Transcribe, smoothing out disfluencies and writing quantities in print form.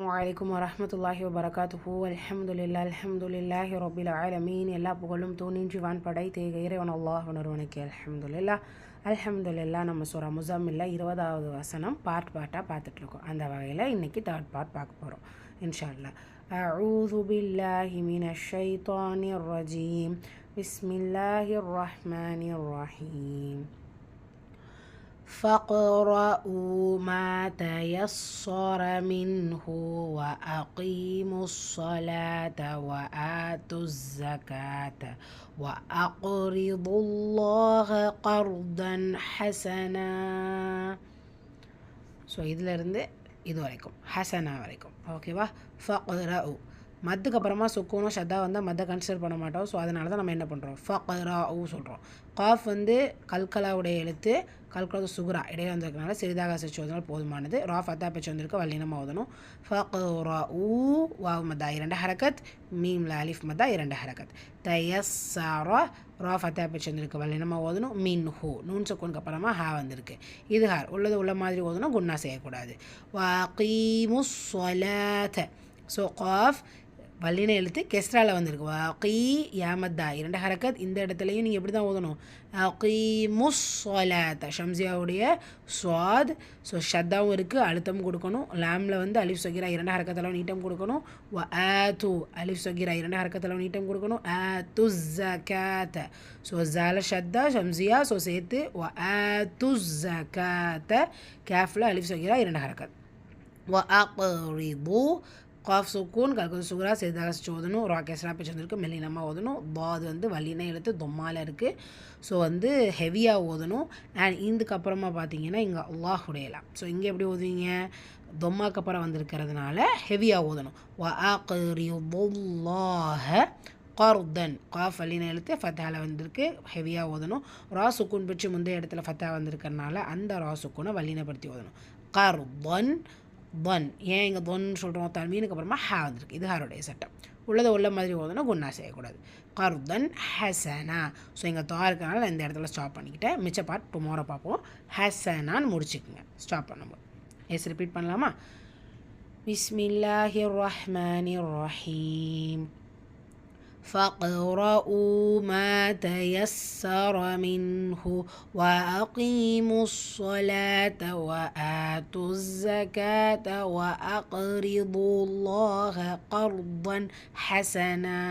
வலைக்கும் வரஹ்மத்துல்லாஹி வபரகாத்துஹு அல்ஹம்துலில்லாஹி ரப்பில் ஆலமீன். எல்லா புகழும் தூணின்றி வான் படைத்த இறைவன் அல்லாஹ் ஒருவனுக்கு அல்ஹம்துலில்லாஹ். நம்ம சூரா முஸம்மில்ல 20வது வசனம் பார்ட்டாக பார்த்துட்ருக்கோம். அந்த வகையில் இன்றைக்கி தேர்ட் பார்ட் பார்க்க போகிறோம் இன்ஷா அல்லாஹ். அஊது பில்லாஹி மினஷ் ஷைத்தானிர் ரஜீம். பிஸ்மில்லாஹிர் ரஹ்மானிர் ரஹீம். فاقرؤوا ما تيسر منه وأقيموا الصلاة وآتوا الزكاة وأقرضوا الله قرضا حسنا. ஸோ இதிலிருந்து இது வரைக்கும் ஹசனா வரைக்கும் ஓகேவா. ஃபக்ரஉ மத்துக்கு அப்புறமா சுக்கூனும் ஷத்தா வந்தால் மத்தை கன்சிடர் பண்ண மாட்டோம். ஸோ அதனால தான் நம்ம என்ன பண்ணுறோம், ஃபக்ரஉ சொல்கிறோம். காஃப் கல்கலாவுடைய எழுத்து, கல்கலா சுகுரா இடையே வந்திருக்கனால சிறிதாக அசைச்சு ஓதுனால் போதுமானது. ரா ஃபத்தா பேச்சு வந்திருக்கு, வல்லினமாக ஓதணும். ஃபக்ரஉ வாவ் மத்தா 2 ஹரக்கத், மீம்ல அலிஃப் மத்தா 2 ஹரக்கத். தயஸ்ஸர ரா ஃபத்தா பேச்சு வந்திருக்கு, வல்லினமாக ஓதணும். மின்ஹு நூன் சுக்கூனுக்கு அப்புறமா ஹா வந்திருக்கு. இது ஹார் உள்ளது உள்ள மாதிரி ஓதணும், குன்னா செய்யக்கூடாது. வஅகீமுஸ் ஸலாத்த ஸோ காஃப் வல்லின எழுத்து கெஸ்ராவில் வந்திருக்கு. வகீ யாமத்தா 2 ஹரக்கத். இந்த இடத்துலையும் நீங்கள் எப்படி தான் ஓதணும், அகீமுஸ் ஸலாத்த ஷம்சியாவுடைய ஸ்வாத். ஸோ ஷத்தாவும் இருக்குது, அழுத்தம் கொடுக்கணும். லாமில் அலிஃப் சகீரா 2 ஹரக்கத்தில் நீட்டம் கொடுக்கணும். வ ஆத்து அலிஃப் சகீரா 2 ஹரக்கத்தில் நீட்டம் கொடுக்கணும். ஆத்து ஜகாத்த ஸோ ஜால ஷத்தா ஷம்சியா ஸோ சேர்த்து வ ஆத்து ஜகாத்த கேஃபில் அலிஃப் சகீரா 2 ஹரக்கத். வ அக்ரிது காஃப் சுக்கூன் கல்கல் சுகுரா சிறிதாக ஓதணும். ரா கெஸ்ரா பேச்சு வந்திருக்கு, மெல்லினமாக ஓதணும். பாது வல்லின எழுத்து தொம்மால இருக்குது. ஸோ ஹெவியாக ஓதணும். அண்ட் இதுக்கு அப்புறமா பார்த்தீங்கன்னா இங்கே அல்லாஹுடையலாம். ஸோ இங்கே எப்படி ஓதுவீங்க, தொம்மாக்கு அப்புறம் வந்திருக்கிறதுனால ஹெவியாக ஓதணும். வ அக்ரிதுல்லாஹ கர்தன் காஃப் வல்லின எழுத்து ஃபத்தாவில் வந்திருக்கு, ஹெவியாக ஓதணும். ரா சுக்கூன் பிடிச்சி முந்தைய இடத்துல ஃபத்தா வந்திருக்கிறதுனால அந்த ரா சுக்கூனை வல்லினப்படுத்தி ஓதணும். கர்தன் பன் ஏன் இங்கே தொன் சொல்கிறோம், தன்மீனுக்கு அப்புறமா ஹா வந்திருக்கு, இது ஹாருடைய சட்டம். உள்ளதை உள்ள மாதிரி ஓதணும், குன்னா செய்யக்கூடாது. கர்தன் ஹசனா ஸோ இங்கே தா இருக்கிறனால நான் இந்த இடத்துல ஸ்டாப் பண்ணிக்கிட்டேன். மிச்ச பார்ட் டுமாரோ பார்ப்போம். ஹசனான்னு முடிச்சுக்குங்க ஸ்டாப் பண்ணும்போது. எஸ் ரிப்பீட் பண்ணலாமா. பிஸ்மில்லாஹிர் ரஹ்மானிர் ரஹீம். فاقرؤوا ما تيسر منه وأقيموا الصلاة وآتوا الزكاة وأقرضوا الله قرضا حسنا.